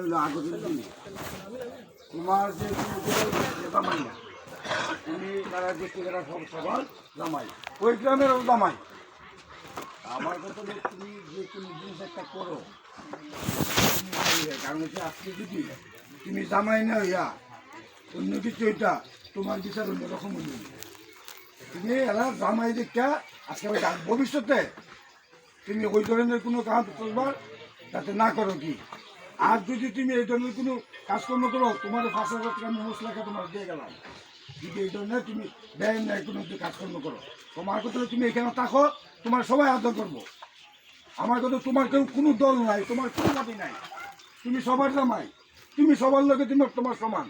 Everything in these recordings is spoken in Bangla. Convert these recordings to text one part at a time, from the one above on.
হইলো আগতের দিনে তোমার যে জামাই না, তুমি তারা গোষ্ঠীরা সব সবার জামাই, ওই গ্রামেরও জামাই। আমার কথা হলো তুমি যে কোনো জিনিস একটা করো, কারণ হচ্ছে আজকে যদি তুমি জামাই না হইয়া অন্য কিছু এটা তোমার বিচার অন্যরকম হইল। তুমি এরা জামাই দেখা আজকে ভবিষ্যতে তুমি ওই ধরনের কোনো কাজ করবার যাতে না করো কি। আর যদি তুমি এই ধরনের কোনো কাজকর্ম করো, তোমার 5,000 টাকা মশলাকে তোমার দিয়ে গেলাম। যদি এই ধরনের তুমি দেয় না কোনো কাজকর্ম করো, তোমার কথা তুমি এখানে থাকো, তোমার সবাই আদর করবো। আমার কথা তোমার কেউ কোনো দল নাই, তোমার কোনো জাতি নাই, তুমি সবার জামাই, তুমি সবার লোকে তুমি তোমার সমান।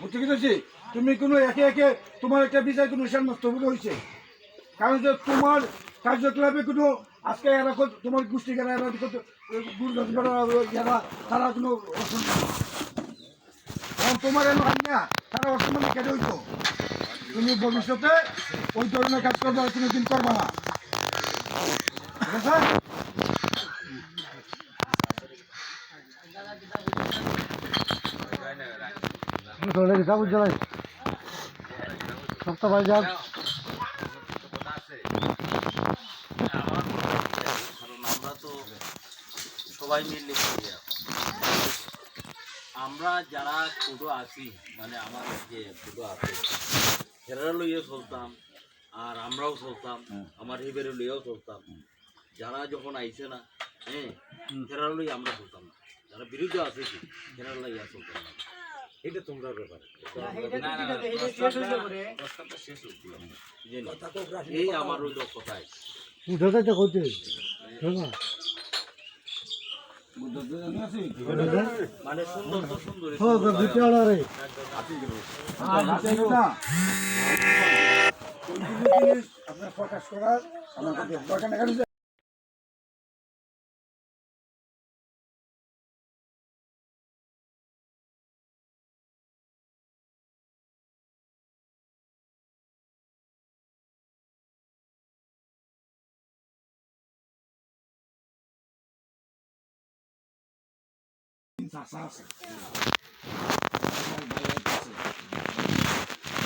বুঝতে পেরেছি? তুমি কোনো একে একে তোমার একটা বিষয় কোনো নষ্ট হয়েছে, কারণ যে তোমার কার্যকলাপে কোনো আজকে এরা তোমার গোষ্ঠী এরা তারা কোনো অসম্মান, কারণ তোমার এলো না তারা অসম্মান কেটে হইতো। তুমি ভবিষ্যতে ওই ধরনের কাজ করবে আর কোনো দিন করবে না, ঠিক আছে? সপ্তাহ যাক আমরা তো সবাই মিলে আমরা যারা ফুটো আছি, মানে আমার যে ফুটো আছে সেরা লইয়া চলতাম, আর আমরাও চলতাম, আমার হিবেরে লইয়াও চলতাম। যারা যখন আইছে না, হ্যাঁ, সেরা লই আমরা চলতাম না, যারা বিরুদ্ধে আছে কি সেরা লইয়া চলতাম না। এটা তোমরা ব্যাপারে এই আমার ওই কথায় মানে সুন্দর তো সুন্দর আপনার প্রকাশ করার আমার দরকার নেই।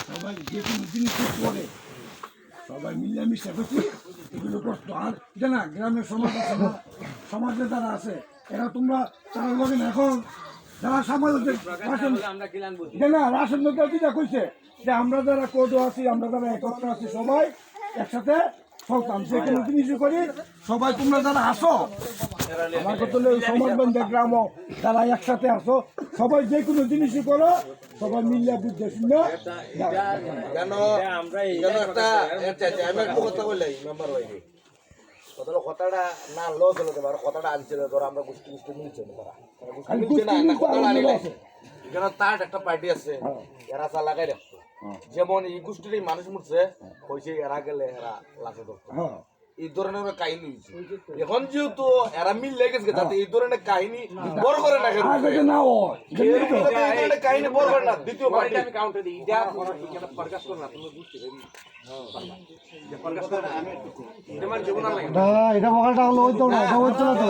সবাই যে কোনো জিনিস করে সবাই মিলেমিশে করছি, এগুলো করতো। আর এটা না গ্রামের সমাজ আছে না, সমাজে যারা আছে এরা তোমরা তারা লগে না এখন যারা সমাজের রাশন যেটা কইছে যে আমরা যারা কোর্ট আছি, আমরা যারা একত্র আছি, সবাই একসাথে চলতাম, যে কোনো জিনিস করি সবাই তোমরা যারা আসো, আমার কথা হলো সমাজ বন্ধে গ্রাম যারা একসাথে আসো, সবাই যে কোনো জিনিসই করো, সবাই মিলিয়া বুঝতে শুনে কথাটা না লস হলো কথাটা আনছিল ধরো আমরা গোষ্ঠী গোষ্ঠী মিলছে না তার একটা পার্টি আছে এরা চা লাগাই রাখতো, যেমন এই গোষ্ঠীর মানুষ মরছে হয়েছে এরা গেলে এরা লাশে ধরতো, এই ধরনের কাহিনী হয়েছে। এখন যেহেতু এরা মিল লেগেছে যাতে এই ধরনের কাহিনী বড় করে না, কাহিনী বড় করে না। দ্বিতীয় পার্টি আমি কাউন্টার দিই, এটা প্রকাশ করো না, তুমি বুঝতে পারবে এটা মকালটা হলো ওই তো না, এটা হচ্ছে না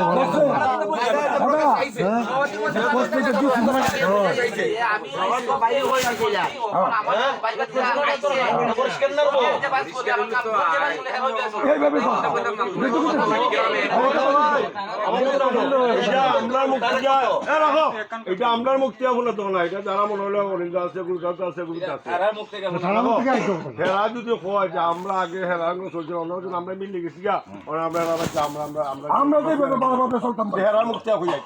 এটা আমরার মুক্তি বলে তো না, এটা যারা মনে হলো অরিন্দা আছে, গুরুদাস আছে, গুরুদাস আছে, হেরা যদি হয় যে আমরা আগে হেরা চলছে অন্যজন আমরা মিলে গেছি গা, আমরা হেরার মুক্তি হয়ে যায়।